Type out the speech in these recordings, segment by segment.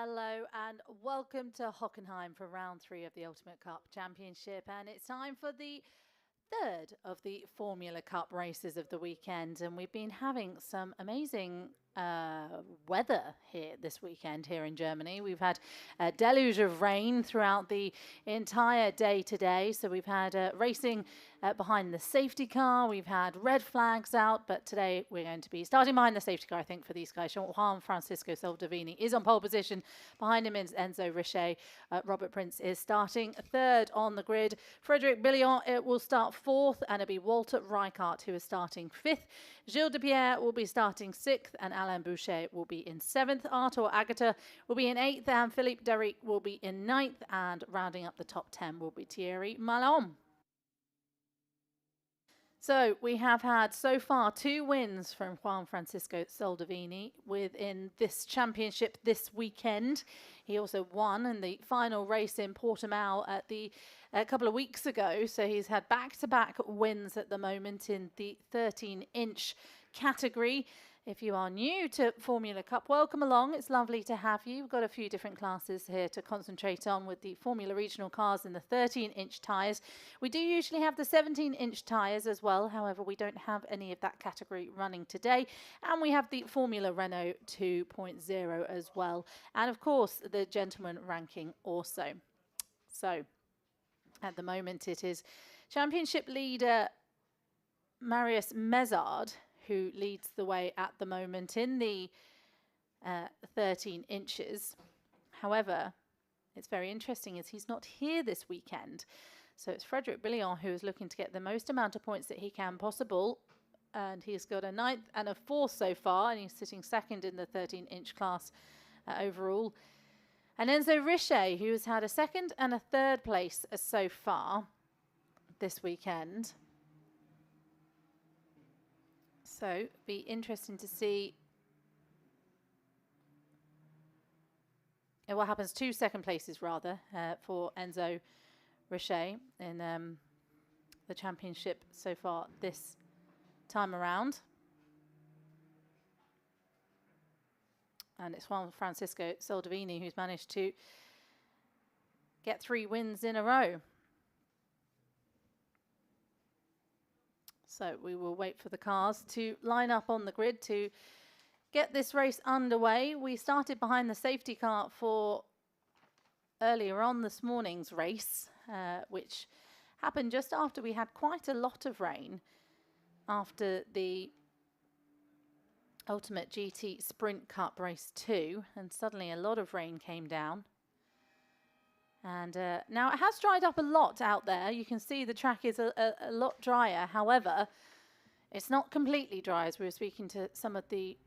Hello and welcome to Hockenheim for round 3 of the Ultimate Cup Championship, and it's time for the third of the Formula Cup races of the weekend, and we've been having some amazing weather here this weekend here in Germany. We've had a deluge of rain throughout the entire day today, so we've had racing behind the safety car. We've had red flags out, but today we're going to be starting behind the safety car, I think, for these guys. Juan Francisco Soldevini is on pole position. Behind him is Enzo Richer. Robert Prince is starting third on the grid. Frédéric Billion will start fourth, and it'll be Walter Reichart who is starting fifth. Gilles Depierre will be starting sixth, and Alain Boucher will be in seventh. Arthur Agata will be in eighth, and Philippe Derrick will be in ninth, and rounding up the top 10 will be Thierry Malon. So we have had so far 2 wins from Juan Francisco Soldevini within this championship this weekend. He also won in the final race in Portimao at a couple of weeks ago. So he's had back-to-back wins at the moment in the 13-inch category. If you are new to Formula Cup, welcome along. It's lovely to have you. We've got a few different classes here to concentrate on with the Formula Regional cars and the 13-inch tyres. We do usually have the 17-inch tyres as well. However, we don't have any of that category running today. And we have the Formula Renault 2.0 as well. And of course, the gentleman ranking also. So at the moment, it is championship leader Marius Mezard who leads the way at the moment in the 13 inches. However, it's very interesting as he's not here this weekend. So it's Frédéric Billion who is looking to get the most amount of points that he can possible. And he's got a 9th and a 4th so far, and he's sitting second in the 13-inch class overall. And Enzo Richer, who has had a 2nd and a 3rd place so far this weekend. So, be interesting to see what happens. 2 second places, rather, for Enzo Richer in the championship so far this time around. And it's Juan Francisco Soldevini who's managed to get 3 wins in a row. So we will wait for the cars to line up on the grid to get this race underway. We started behind the safety car for earlier on this morning's race, which happened just after we had quite a lot of rain after the Ultimate GT Sprint Cup Race 2, and suddenly a lot of rain came down. And now it has dried up a lot out there. You can see the track is a lot drier. However, it's not completely dry, as we were speaking to some of the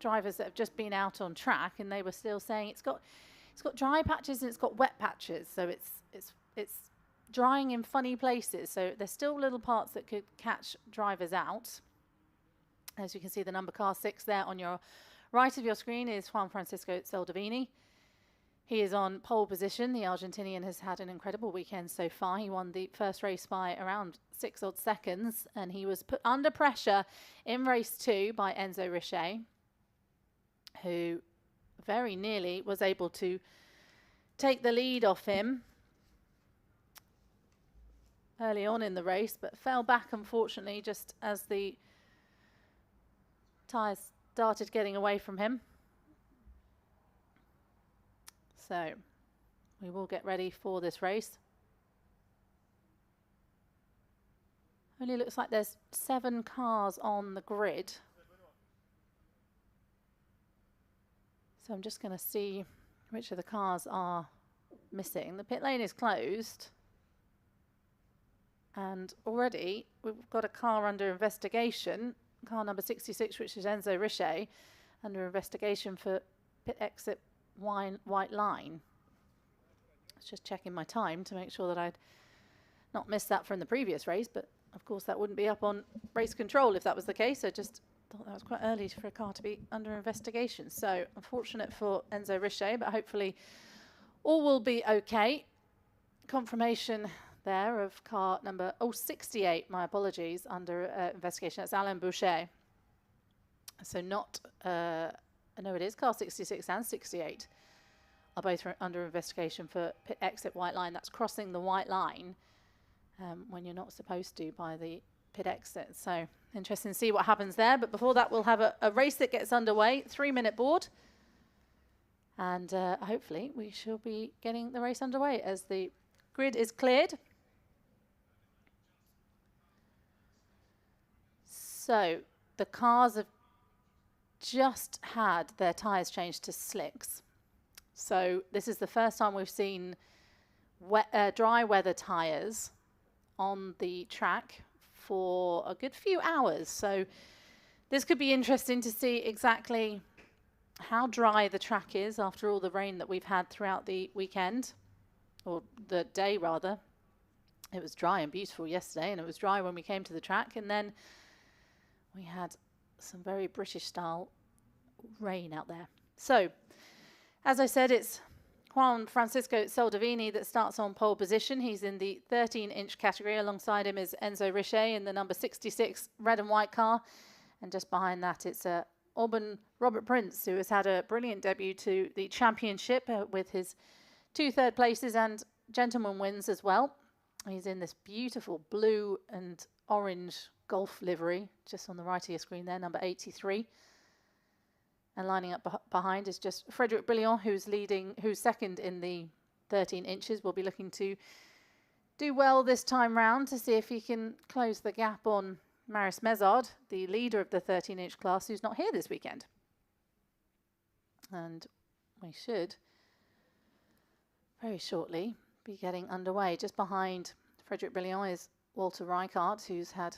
drivers that have just been out on track, and they were still saying it's got dry patches and it's got wet patches. So it's drying in funny places. So there's still little parts that could catch drivers out. As you can see, the number car 6 there on your right of your screen is Juan Francisco Soldevini. He is on pole position. The Argentinian has had an incredible weekend so far. He won the first race by around 6 odd seconds, and he was put under pressure in race 2 by Enzo Richer, who very nearly was able to take the lead off him early on in the race, but fell back, unfortunately, just as the tyres started getting away from him. So we will get ready for this race. Only looks like there's 7 cars on the grid. So I'm just going to see which of the cars are missing. The pit lane is closed. And already we've got a car under investigation. Car number 66, which is Enzo Richer, under investigation for pit exit white line. I was just checking my time to make sure that I'd not missed that from the previous race, but of course that wouldn't be up on race control if that was the case. I just thought that was quite early for a car to be under investigation. So unfortunate for Enzo Richer, but hopefully all will be okay. Confirmation there of car number 68, my apologies, under investigation. That's Alain Boucher. So not no, it is car 66 and 68 are both under investigation for pit exit white line. That's crossing the white line when you're not supposed to by the pit exit. So interesting to see what happens there. But before that, we'll have a race that gets underway, 3-minute board. And hopefully we shall be getting the race underway as the grid is cleared. So the cars have just had their tyres changed to slicks. So this is the first time we've seen dry weather tyres on the track for a good few hours. So this could be interesting to see exactly how dry the track is after all the rain that we've had throughout the weekend, or the day rather. It was dry and beautiful yesterday, and it was dry when we came to the track, and then we had some very British style rain out there. So as I said, it's Juan Francisco Soldevini that starts on pole position. He's in the 13-inch category. Alongside him is Enzo Richer in the number 66 red and white car. And just behind that, it's Auburn Robert Prince, who has had a brilliant debut to the championship with his 2 third places and gentleman wins as well. He's in this beautiful blue and orange Golf livery, just on the right of your screen there, number 83. And lining up behind is just Frédéric Brilliant, who's second in the 13 inches. Will be looking to do well this time round to see if he can close the gap on Maris Mezard, the leader of the 13-inch class, who's not here this weekend. And we should very shortly be getting underway. Just behind Frédéric Brilliant is Walter Reichart, who's had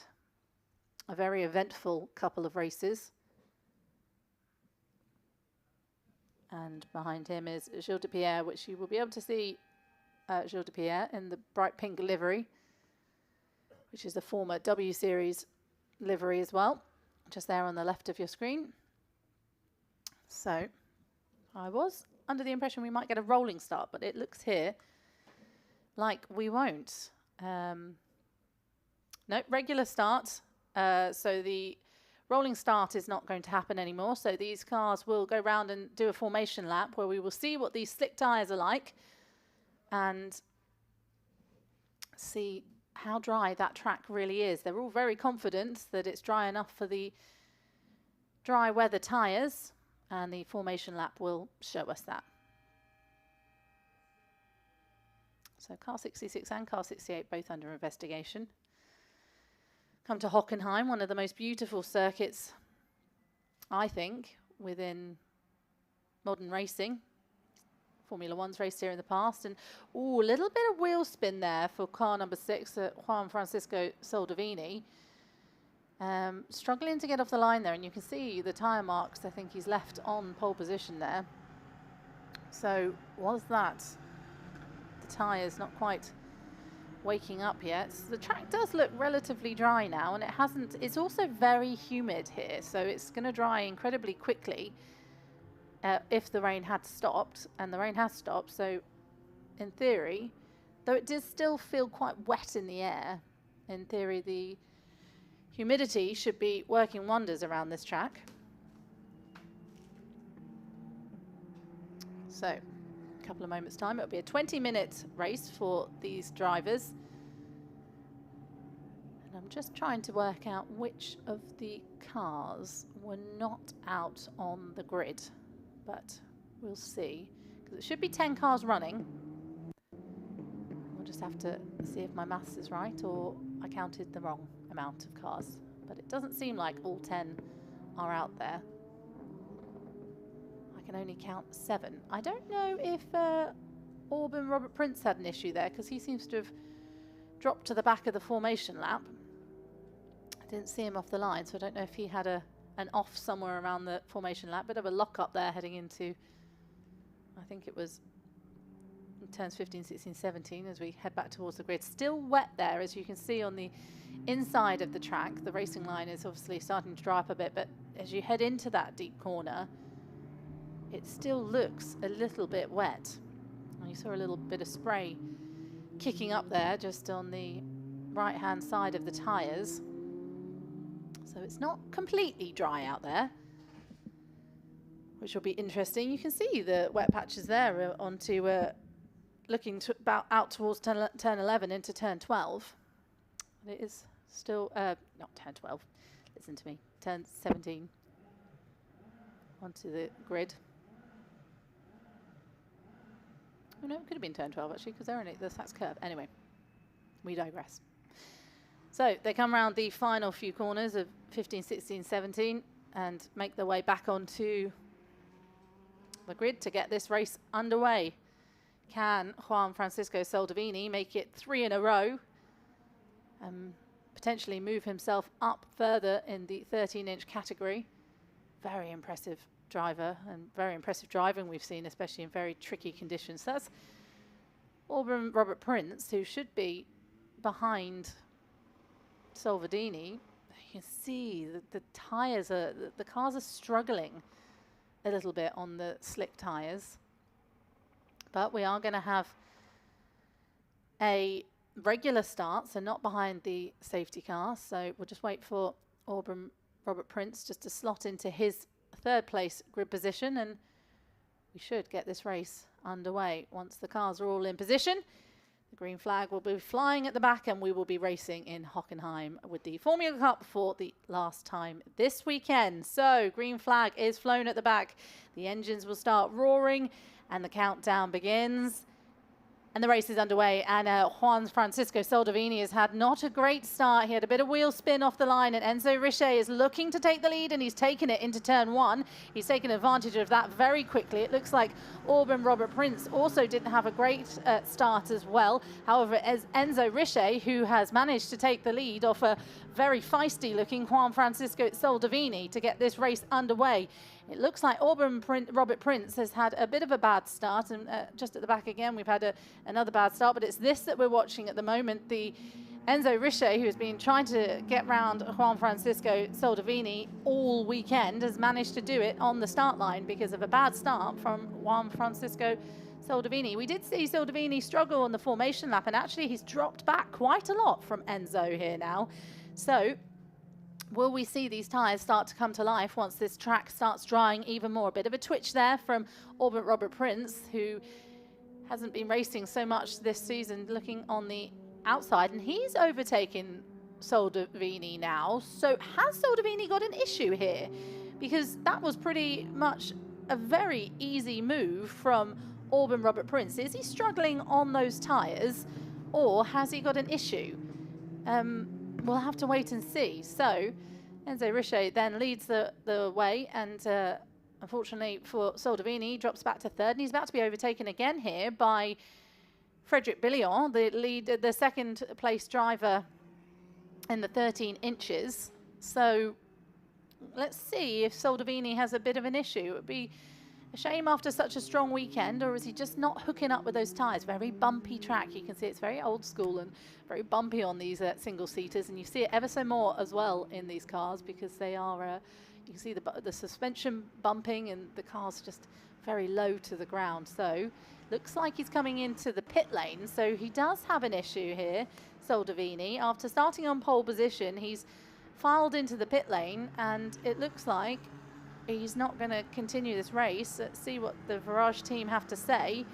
a very eventful couple of races. And behind him is Gilles de Pierre, which you will be able to see Gilles de Pierre in the bright pink livery, which is the former W Series livery as well, just there on the left of your screen. So I was under the impression we might get a rolling start, but it looks here like we won't. No, regular start. So the rolling start is not going to happen anymore. So these cars will go round and do a formation lap where we will see what these slick tyres are like and see how dry that track really is. They're all very confident that it's dry enough for the dry weather tyres, and the formation lap will show us that. So car 66 and car 68 both under investigation. Come to Hockenheim, one of the most beautiful circuits, I think, within modern racing. Formula One's raced here in the past. And, ooh, a little bit of wheel spin there for car number 6, Juan Francisco Soldevini. Struggling to get off the line there, and you can see the tyre marks I think he's left on pole position there. So, was that the tyres not quite waking up yet? The track does look relatively dry now, and it's also very humid here, so it's going to dry incredibly quickly if the rain had stopped, and the rain has stopped. So in theory, though it does still feel quite wet in the air, in theory the humidity should be working wonders around this track. So a couple of moments time, it'll be a 20-minute race for these drivers. And I'm just trying to work out which of the cars were not out on the grid, but we'll see, because it should be 10 cars running. We'll just have to see if my maths is right or I counted the wrong amount of cars, but it doesn't seem like all 10 are out there. I can only count 7. I don't know if Auburn Robert Prince had an issue there, because he seems to have dropped to the back of the formation lap. I didn't see him off the line, so I don't know if he had an off somewhere around the formation lap. Bit of a lock up there heading into, I think it was turns 15, 16, 17 as we head back towards the grid. Still wet there, as you can see on the inside of the track. The racing line is obviously starting to dry up a bit, but as you head into that deep corner, it still looks a little bit wet. And you saw a little bit of spray kicking up there just on the right hand side of the tyres. So it's not completely dry out there, which will be interesting. You can see the wet patches there onto looking to out towards turn 11 into turn 12. But it is still, not turn 12, listen to me, turn 17 onto the grid. Oh no, it could have been turn 12 actually, because they're in the Sachs curve. Anyway, we digress. So they come around the final few corners of 15, 16, 17 and make their way back onto the grid to get this race underway. Can Juan Francisco Soldevini make it 3 in a row and potentially move himself up further in the 13-inch category? Very impressive driver and very impressive driving we've seen, especially in very tricky conditions. So that's Auburn Robert Prince, who should be behind Soldevini. You can see that the tyres are, the cars are struggling a little bit on the slick tyres. But we are going to have a regular start, so not behind the safety car. So we'll just wait for Auburn Robert Prince just to slot into his third place grid position, and we should get this race underway. Once the cars are all in position, the green flag will be flying at the back and we will be racing in Hockenheim with the Formula Cup for the last time this weekend. So green flag is flown at the back. The engines will start roaring and the countdown begins. And the race is underway, and Juan Francisco Soldevini has had not a great start. He had a bit of wheel spin off the line, and Enzo Richer is looking to take the lead, and he's taken it into turn 1. He's taken advantage of that very quickly. It looks like Auburn Robert Prince also didn't have a great start as well. However, as Enzo Richer, who has managed to take the lead off a very feisty-looking Juan Francisco Soldevini to get this race underway. It looks like Auburn Robert Prince has had a bit of a bad start, and just at the back again we've had another bad start, but it's this that we're watching at the moment. The Enzo Richer, who has been trying to get round Juan Francisco Soldevini all weekend, has managed to do it on the start line because of a bad start from Juan Francisco Soldevini. We did see Soldevini struggle on the formation lap, and actually he's dropped back quite a lot from Enzo here now. So will we see these tyres start to come to life once this track starts drying even more? A bit of a twitch there from Auburn Robert Prince, who hasn't been racing so much this season, looking on the outside, and he's overtaken Soldevini now. So has Soldevini got an issue here? Because that was pretty much a very easy move from Auburn Robert Prince. Is he struggling on those tyres, or has he got an issue? We'll have to wait and see. So Enzo Richer then leads the way, and unfortunately for Soldevini, he drops back to third, and he's about to be overtaken again here by Frédéric Billon, the second place driver in the 13 inches. So let's see if Soldevini has a bit of an issue. It would be a shame after such a strong weekend, or is he just not hooking up with those tyres? Very bumpy track. You can see it's very old school and very bumpy on these single-seaters, and you see it ever so more as well in these cars because they are, you can see the suspension bumping and the car's just very low to the ground. So looks like he's coming into the pit lane, so he does have an issue here, Soldevini. After starting on pole position, he's filed into the pit lane, and it looks like he's not going to continue this race. Let's see what the Virage team have to say.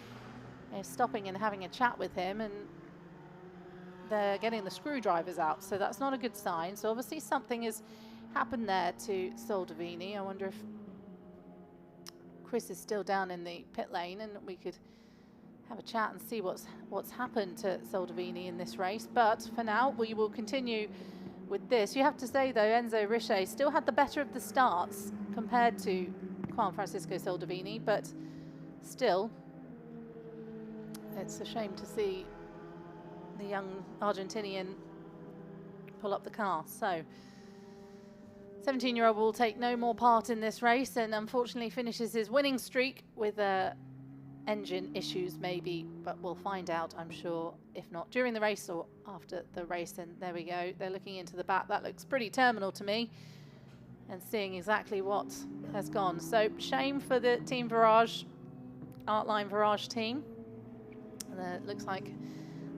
They're stopping and having a chat with him, and they're getting the screwdrivers out, so that's not a good sign. So obviously something has happened there to Soldevini. I wonder if Chris is still down in the pit lane and we could have a chat and see what's happened to Soldevini in this race. But for now, we will continue with this. You have to say, though, Enzo Richer still had the better of the starts compared to Juan Francisco Soldevini, but still, it's a shame to see the young Argentinian pull up the car. So 17-year-old will take no more part in this race, and unfortunately finishes his winning streak with engine issues maybe, but we'll find out, I'm sure, if not during the race or after the race. And there we go, they're looking into the back. That looks pretty terminal to me, and seeing exactly what has gone. So shame for the Team Virage, Artline Virage team. And it looks like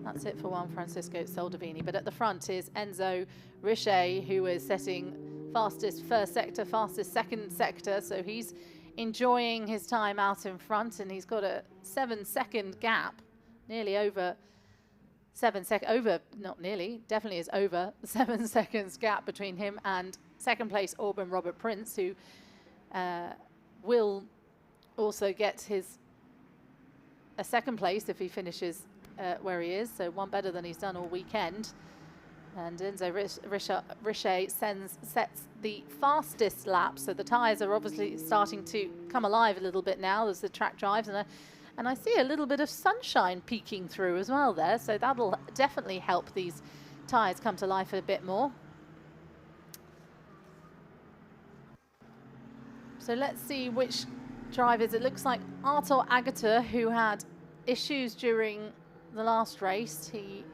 that's it for Juan Francisco Soldevini. But at the front is Enzo Richer, who is setting fastest first sector, fastest second sector. So he's enjoying his time out in front, and he's got a 7-second gap, nearly over 7 seconds, not nearly, definitely is over 7 seconds gap between him and second place Auburn Robert Prince, who will also get a second place if he finishes where he is, so one better than he's done all weekend. And Enzo Richer sets the fastest lap, so the tyres are obviously starting to come alive a little bit now as the track drives, and I see a little bit of sunshine peeking through as well there, so that'll definitely help these tyres come to life a bit more. So let's see which drivers. It looks like Artur Agata, who had issues during the last race. He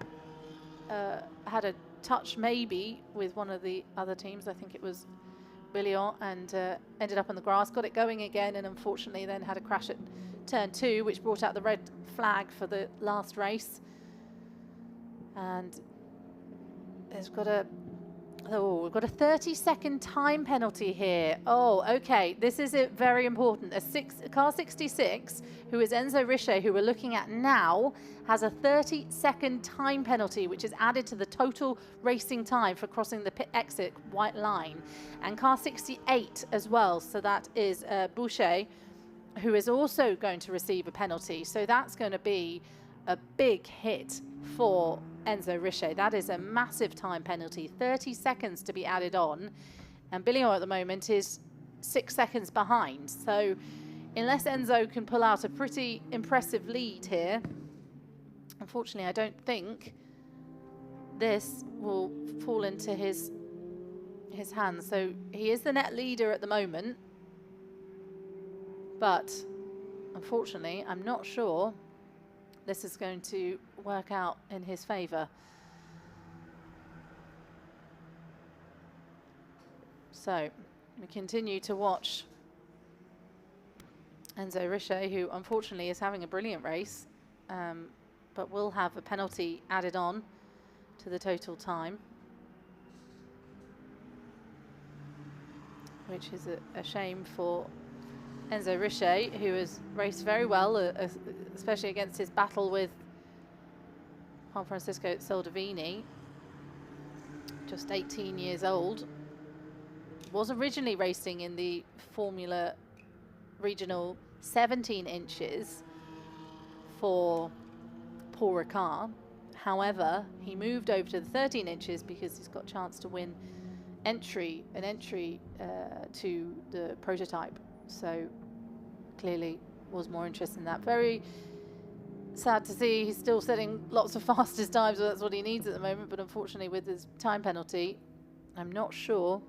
had a touch maybe with one of the other teams, I think it was Billion, and ended up on the grass, got it going again, and unfortunately then had a crash at turn 2, which brought out the red flag for the last race. And we've got a 30-second time penalty here. Oh, okay, this is very important. Car 66, who is Enzo Richer, who we're looking at now, has a 30-second time penalty, which is added to the total racing time for crossing the pit exit white line. And car 68 as well, so that is Boucher, who is also going to receive a penalty. So that's going to be a big hit for Enzo Richer. That is a massive time penalty, 30 seconds to be added on. And Billion at the moment is 6 seconds behind. So unless Enzo can pull out a pretty impressive lead here, unfortunately, I don't think this will fall into his hands. So he is the net leader at the moment, but unfortunately, I'm not sure this is going to work out in his favour. So we continue to watch Enzo Richer, who unfortunately is having a brilliant race, but will have a penalty added on to the total time, which is a shame for Enzo Richer, who has raced very well, especially against his battle with Juan Francisco Soldevini, just 18 years old. Was originally racing in the Formula Regional 17 inches for Paul Ricard. However, he moved over to the 13 inches because he's got a chance to win an entry to the prototype. So clearly was more interested in that. Very sad to see he's still setting lots of fastest times, so that's what he needs at the moment, but unfortunately with his time penalty, I'm not sure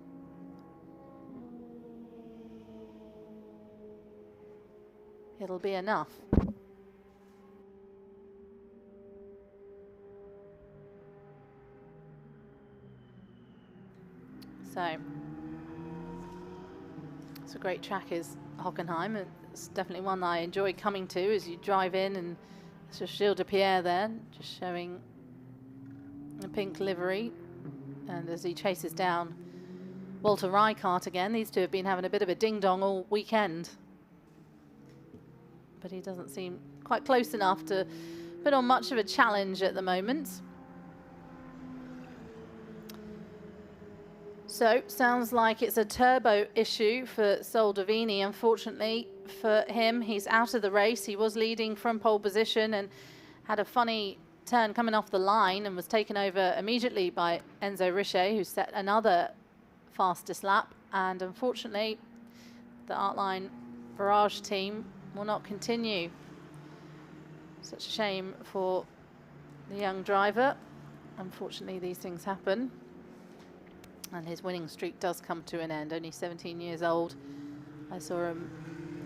it'll be enough. So it's a great track, is Hockenheim. It's definitely one that I enjoy coming to as you drive in, and it's just Gilles de Pierre there, just showing a pink livery. And as he chases down Walter Rijkaard again, these two have been having a bit of a ding-dong all weekend. But he doesn't seem quite close enough to put on much of a challenge at the moment. So, sounds like it's a turbo issue for Soldevini. Unfortunately for him, he's out of the race. He was leading from pole position and had a funny turn coming off the line and was taken over immediately by Enzo Richer, who set another fastest lap. And unfortunately, the Artline Barrage team will not continue. Such a shame for the young driver. Unfortunately, these things happen. And his winning streak does come to an end, only 17 years old. I saw him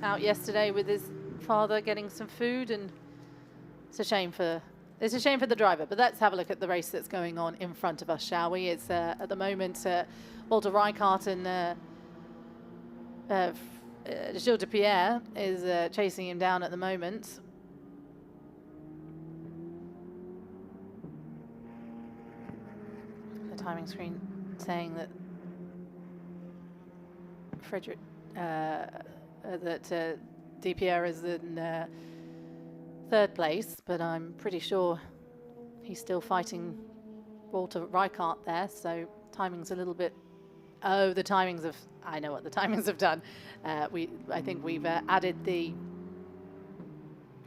out yesterday with his father getting some food, and it's a shame for the driver. But let's have a look at the race that's going on in front of us, shall we? It's at the moment Walter Rijkaard and Gilles de Pierre is chasing him down at the moment. The timing screen saying that that DPR is in third place, but I'm pretty sure he's still fighting Walter Rijkaard there, so timing's a little bit... Oh, the timings of... I know what the timings have done. I think we've added the...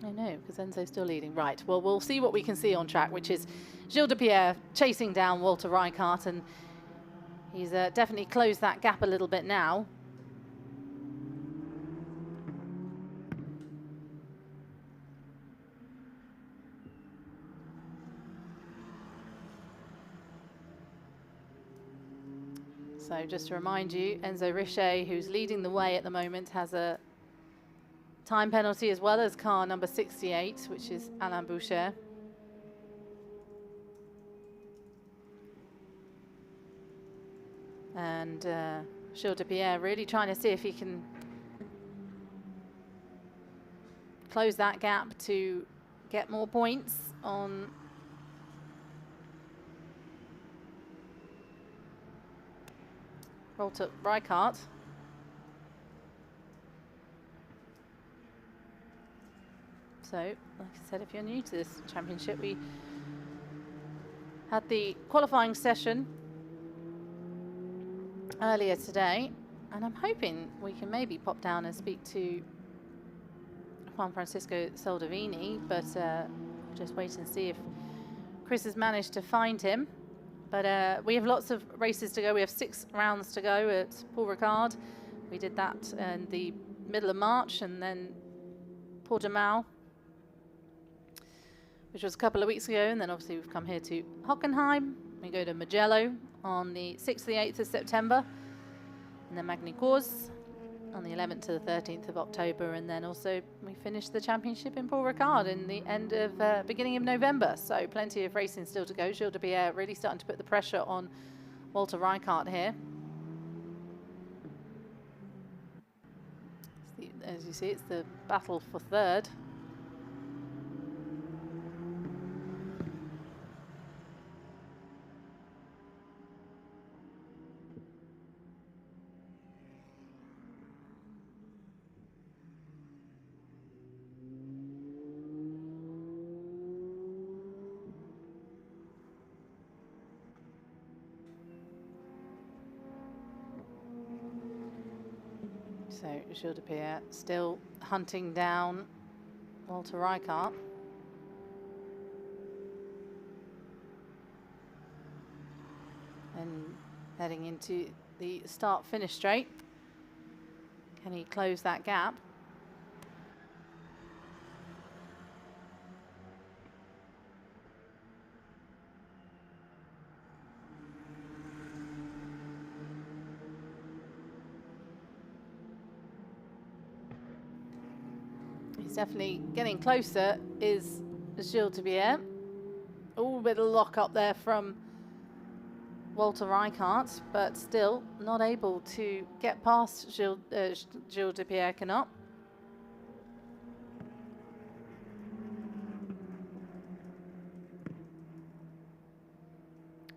Oh no, because Enzo's still leading. Right, well, we'll see what we can see on track, which is Gilles de Pierre chasing down Walter Rijkaard, and he's definitely closed that gap a little bit now. So just to remind you, Enzo Richer, who's leading the way at the moment, has a time penalty as well as car number 68, which is Alain Boucher. And Gilles de Pierre really trying to see if he can close that gap to get more points on Walter Rijkaard. So, like I said, if you're new to this championship, we had the qualifying session earlier today, and I'm hoping we can maybe pop down and speak to Juan Francisco Soldevini, but just wait and see if Chris has managed to find him. But we have lots of races to go. We have 6 rounds to go at Paul Ricard. We did that in the middle of March, and then Portimao, which was a couple of weeks ago, and then obviously we've come here to Hockenheim. We go to Mugello on the 6th to the 8th of September, and then Magny Cours on the 11th to the 13th of October, and then also we finished the championship in Paul Ricard in the end of beginning of November. So plenty of racing still to go. Gilles de Pierre really starting to put the pressure on Walter Rijkaard here. As you see, it's the battle for third. So Gilles de Pierre still hunting down Walter Rijkaard. And heading into the start-finish straight. Can he close that gap? Definitely getting closer is Gilles de Pierre. Oh, bit of lock up there from Walter Rijkaard, but still not able to get past Gilles de Pierre cannot.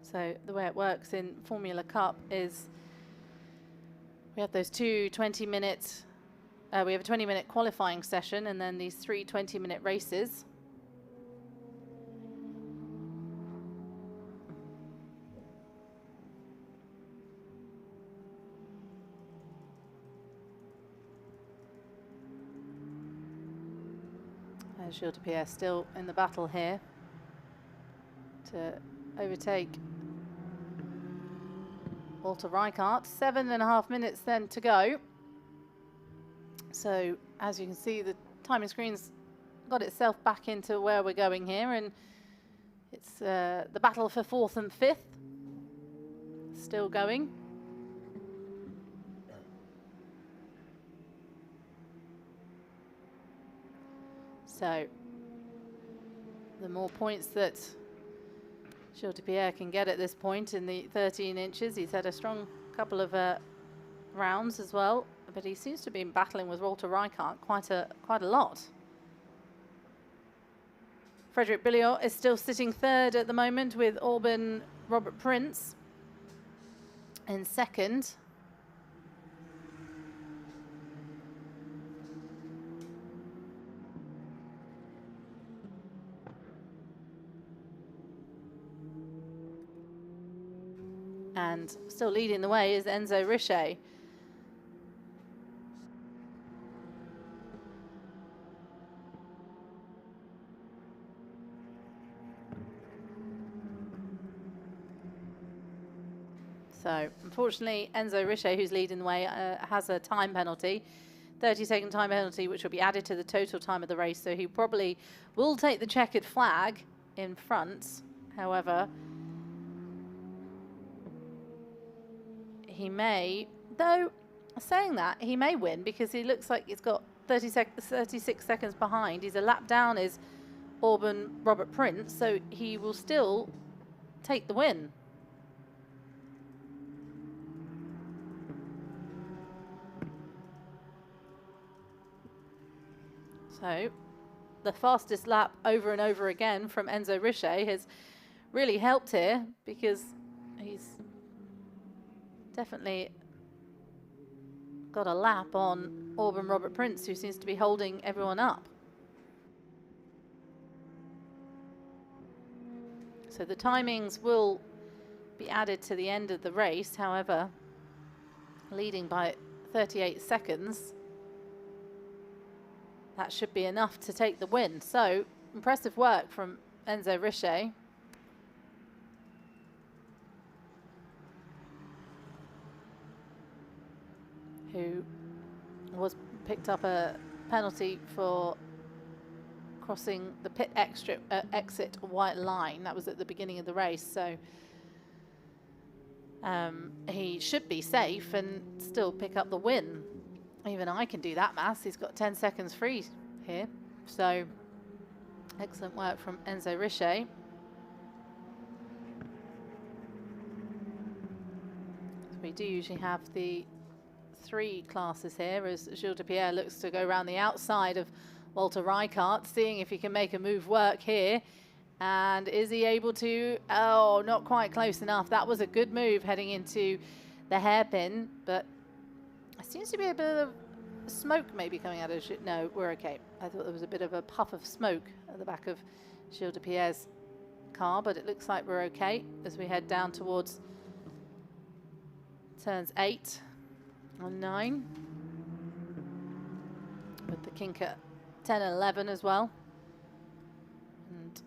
So the way it works in Formula Cup is we have those two 20-minute we have a 20-minute qualifying session and then these 3 20-minute races. Gilles de Pierre still in the battle here to overtake Walter Rijkaard. 7.5 minutes then to go. So as you can see, the timing screen's got itself back into where we're going here, and it's the battle for 4th and 5th still going. So the more points that Gilles de Pierre can get at this point in the 13 inches, he's had a strong couple of rounds as well. But he seems to have been battling with Walter Rijkaard quite a lot. Frédéric Billiot is still sitting third at the moment, with Alban Robert Prince in second. And still leading the way is Enzo Richer. So, unfortunately, Enzo Richer, who's leading the way, has a time penalty, 30-second time penalty, which will be added to the total time of the race. So he probably will take the checkered flag in front. However, he may, though saying that, he may win because he looks like he's got 36 seconds behind. He's a lap down is Auburn Robert Prince, so he will still take the win. So the fastest lap over and over again from Enzo Richer has really helped here because he's definitely got a lap on Auburn Robert Prince, who seems to be holding everyone up. So the timings will be added to the end of the race, however, leading by 38 seconds. That should be enough to take the win. So, impressive work from Enzo Richer. Who picked up a penalty for crossing the pit exit white line. That was at the beginning of the race. So, he should be safe and still pick up the win. Even I can do that maths. He's got 10 seconds free here. So, excellent work from Enzo Richer. We do usually have the 3 classes here as Gilles de Pierre looks to go around the outside of Walter Rijkaard, seeing if he can make a move work here. And is he able to? Oh, not quite close enough. That was a good move heading into the hairpin, but it seems to be a bit of smoke maybe coming out of it. No, we're okay. I thought there was a bit of a puff of smoke at the back of Gilles de Pierre's car, but it looks like we're okay as we head down towards turns 8 and 9. With the kink at 10 and 11 as well. And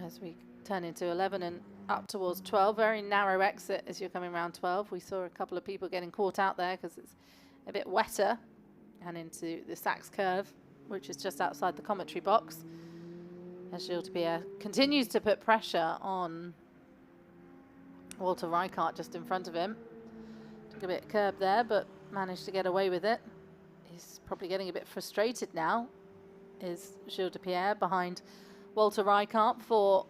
as we turn into 11 and up towards 12, very narrow exit as you're coming around 12. We saw a couple of people getting caught out there because it's a bit wetter, and into the Sachs curve, which is just outside the commentary box. As Gilles de Pierre continues to put pressure on Walter Rijkaard just in front of him. Took a bit of curb there, but managed to get away with it. He's probably getting a bit frustrated now, is Gilles de Pierre behind Walter Rijkaard for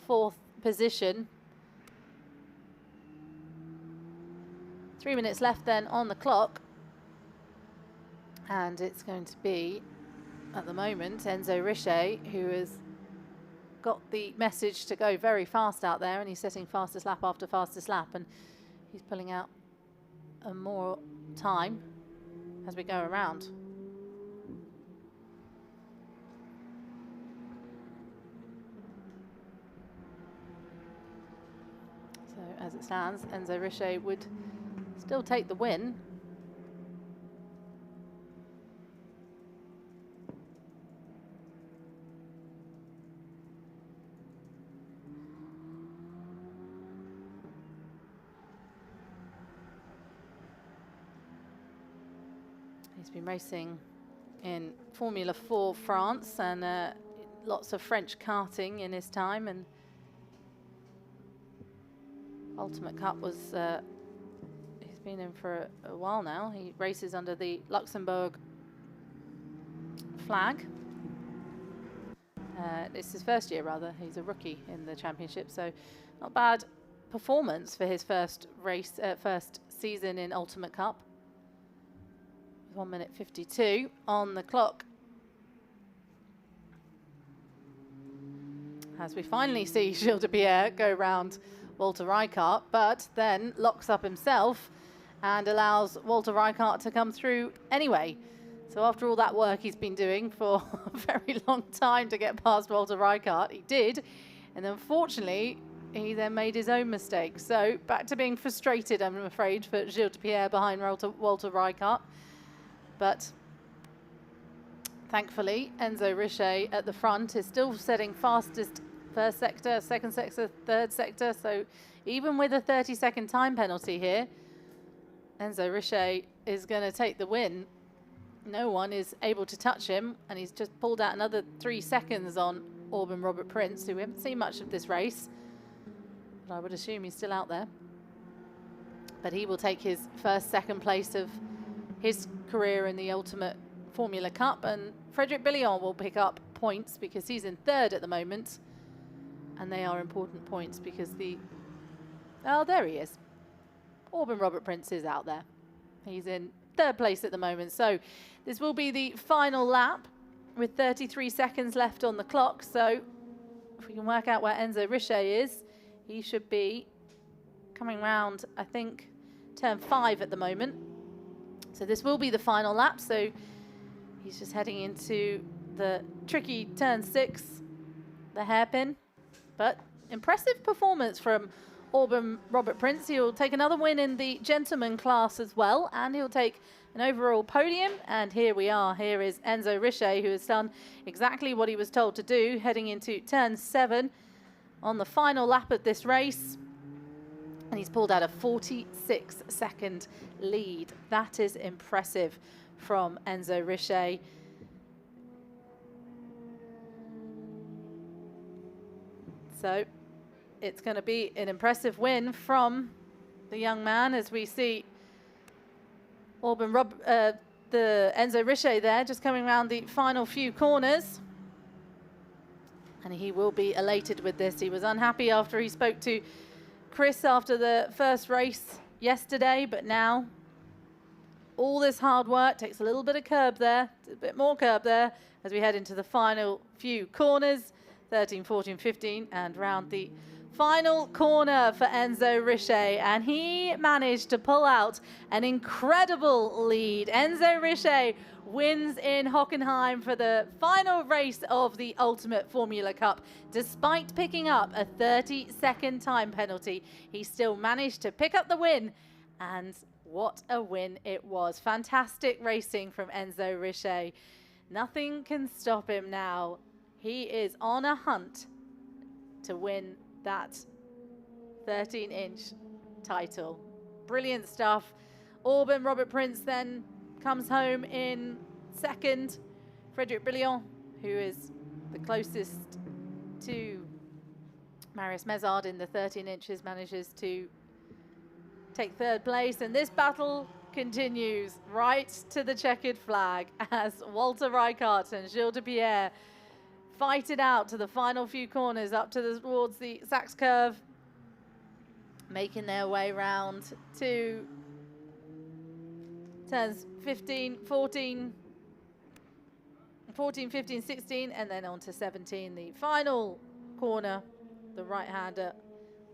4th position. 3 minutes left then on the clock. And it's going to be, at the moment, Enzo Richer, who has got the message to go very fast out there, and he's setting fastest lap after fastest lap, and he's pulling out a more time as we go around. So as it stands, Enzo Richer would still take the win. He's been racing in Formula 4 France and lots of French karting in his time, and Ultimate Cup was he's been in for a while now. He races under the Luxembourg flag. It's his first year, rather. He's a rookie in the championship, so not bad performance for his first race, first season in Ultimate Cup. 1 minute 52 on the clock. As we finally see Gilles de Pierre go round Walter Rijkaard, but then locks up himself and allows Walter Rijkaard to come through anyway. So after all that work he's been doing for a very long time to get past Walter Rijkaard, he did. And unfortunately, he then made his own mistake. So back to being frustrated, I'm afraid, for Gilles de Pierre behind Walter Rijkaard. But thankfully, Enzo Richer at the front is still setting fastest first sector, second sector, third sector. So even with a 30-second time penalty here, Enzo Richer is going to take the win. No one is able to touch him, and he's just pulled out another 3 seconds on Orban Robert Prince, who we haven't seen much of this race. But I would assume he's still out there. But he will take his first, second place of his career in the Ultimate Formula Cup, and Frédéric Billion will pick up points because he's in third at the moment. And they are important points because oh, there he is. Orban Robert Prince is out there. He's in third place at the moment. So this will be the final lap with 33 seconds left on the clock. So if we can work out where Enzo Richer is, he should be coming round, I think, turn 5 at the moment. So this will be the final lap. So he's just heading into the tricky turn 6, the hairpin. But impressive performance from Orban Robert Prince. He'll take another win in the gentleman class as well, and he'll take an overall podium. And here we are. Here is Enzo Richer, who has done exactly what he was told to do, heading into turn 7 on the final lap of this race. And he's pulled out a 46-second lead. That is impressive from Enzo Richer. So it's going to be an impressive win from the young man, as we see the Enzo Richer there just coming around the final few corners. And he will be elated with this. He was unhappy after he spoke to Chris after the first race yesterday, but now all this hard work takes a little bit of curb there, a bit more curb there as we head into the final few corners, 13, 14, 15, and round the final corner for Enzo Richer, and he managed to pull out an incredible lead. Enzo Richer wins in Hockenheim for the final race of the Ultimate Formula Cup. Despite picking up a 30-second time penalty, he still managed to pick up the win, and what a win it was. Fantastic racing from Enzo Richer. Nothing can stop him now. He is on a hunt to win that 13-inch title. Brilliant stuff. Orban Robert Prince then comes home in second. Frédéric Billion, who is the closest to Marius Mezard in the 13 inches, manages to take third place. And this battle continues right to the checkered flag as Walter Rijkaard and Gilles de Pierre fight it out to the final few corners up towards the Sachs curve, making their way round to turns 15, 14, 15, 16, and then on to 17, the final corner, the right-hander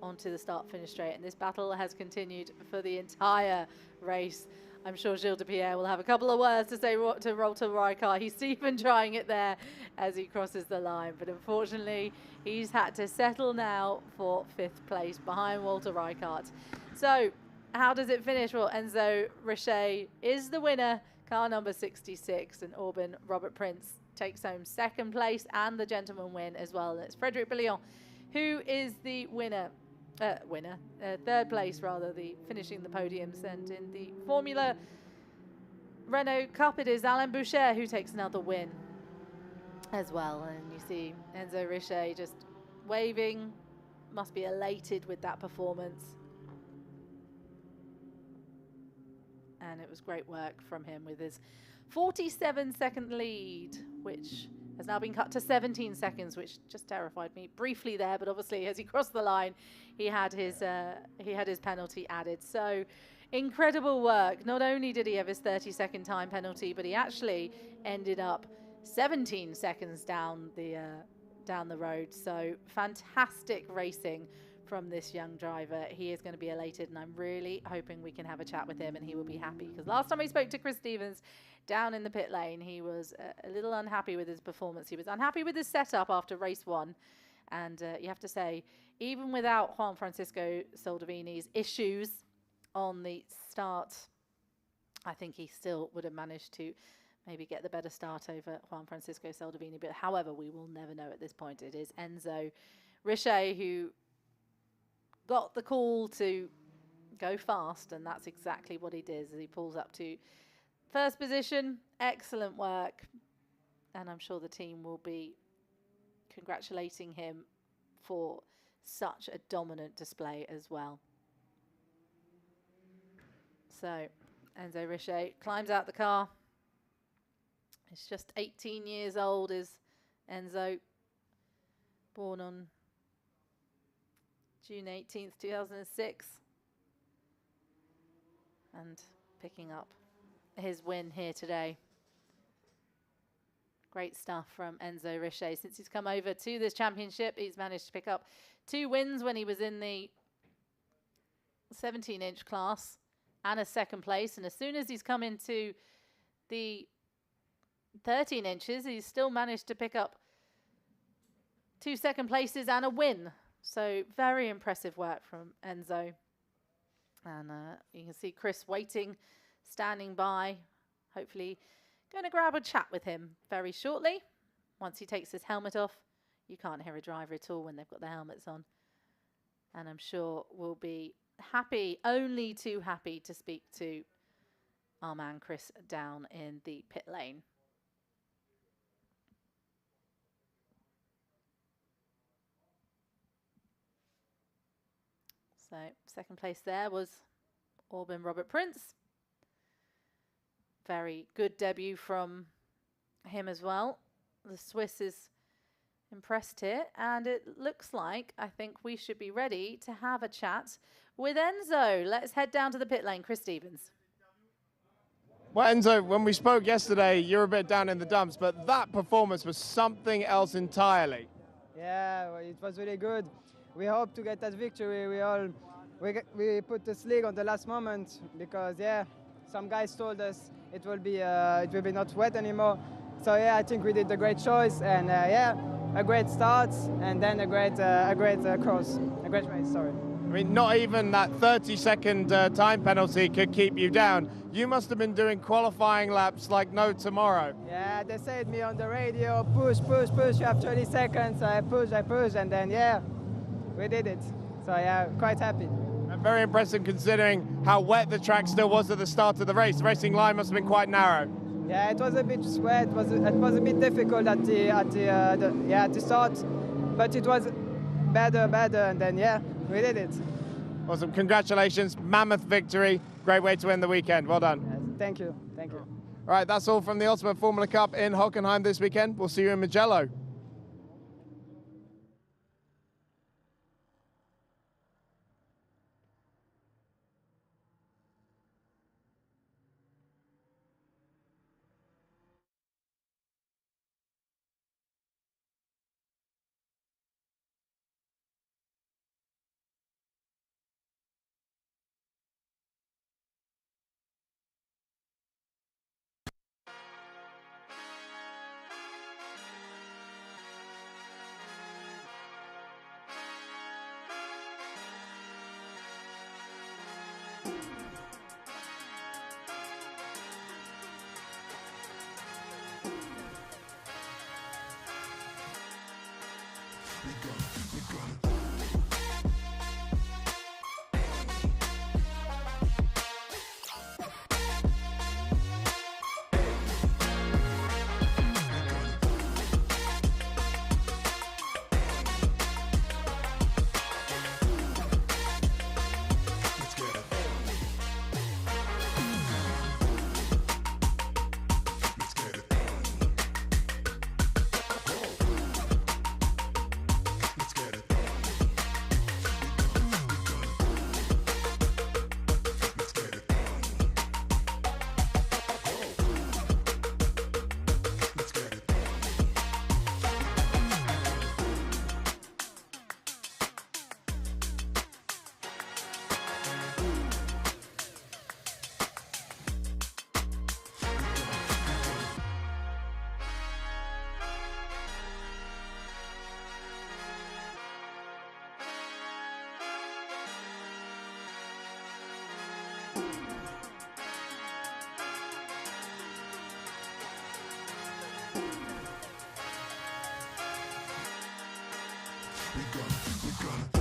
onto the start-finish straight. And this battle has continued for the entire race. I'm sure Gilles de Pierre will have a couple of words to say to Walter Rijkaard. He's even trying it there as he crosses the line. But unfortunately, he's had to settle now for 5th place behind Walter Rijkaard. So how does it finish? Well, Enzo Richer is the winner, car number 66, and Orban Robert Prince takes home 2nd place and the gentleman win as well. And it's Frédéric Billion who is the winner. 3rd place rather, the finishing the podiums. And in the Formula Renault Cup, it is Alain Boucher who takes another win as well. And you see Enzo Richer just waving, must be elated with that performance. And it was great work from him with his 47-second lead, which has now been cut to 17 seconds, which just terrified me briefly there. But obviously, as he crossed the line, he had his penalty added. So incredible work. Not only did he have his 30-second time penalty, but he actually ended up 17 seconds down the road. So fantastic racing from this young driver. He is going to be elated, and I'm really hoping we can have a chat with him and he will be happy, because last time we spoke to Chris Stevens down in the pit lane, he was a little unhappy with his performance. He was unhappy with his setup after race 1, And you have to say, even without Juan Francisco Soldevini's issues on the start, I think he still would have managed to maybe get the better start over Juan Francisco Soldevini. But however, we will never know at this point. It is Enzo Richer who got the call to go fast, and that's exactly what he did as he pulls up to first position. Excellent work. And I'm sure the team will be congratulating him for such a dominant display as well. So Enzo Richer climbs out the car. He's just 18 years old, is Enzo. Born on June 18th, 2006. And picking up his win here today. Great stuff from Enzo Richer. Since he's come over to this championship, he's managed to pick up 2 wins when he was in the 17-inch class and a second place. And as soon as he's come into the 13 inches, he's still managed to pick up 2 second places and a win. So very impressive work from Enzo. And you can see Chris waiting, standing by, hopefully going to grab a chat with him very shortly. Once he takes his helmet off, you can't hear a driver at all when they've got their helmets on. And I'm sure we'll be happy, only too happy to speak to our man Chris down in the pit lane. So second place there was Aubin Robert Prince. Very good debut from him as well. The Swiss is impressed here, and it looks like I think we should be ready to have a chat with Enzo. Let's head down to the pit lane. Chris Stevens. Well, Enzo, when we spoke yesterday, you're a bit down in the dumps, but that performance was something else entirely. Yeah, well, it was really good. We hope to get that victory. We put the slick on the last moment because some guys told us it will be not wet anymore. So I think we did a great choice, and a great start, and then a great race. Sorry. I mean, not even that 30-second time penalty could keep you down. You must have been doing qualifying laps like no tomorrow. Yeah, they said me on the radio, push, you have 30 seconds. So I pushed, and then we did it. So quite happy. And very impressive considering how wet the track still was at the start of the race. The racing line must have been quite narrow. Yeah, it was a bit wet. It was a bit difficult at the start, but it was better, and then we did it. Awesome, congratulations, mammoth victory. Great way to end the weekend. Well done. Yes, thank you. All right, that's all from the Ultimate Formula Cup in Hockenheim this weekend. We'll see you in Mugello. We gonna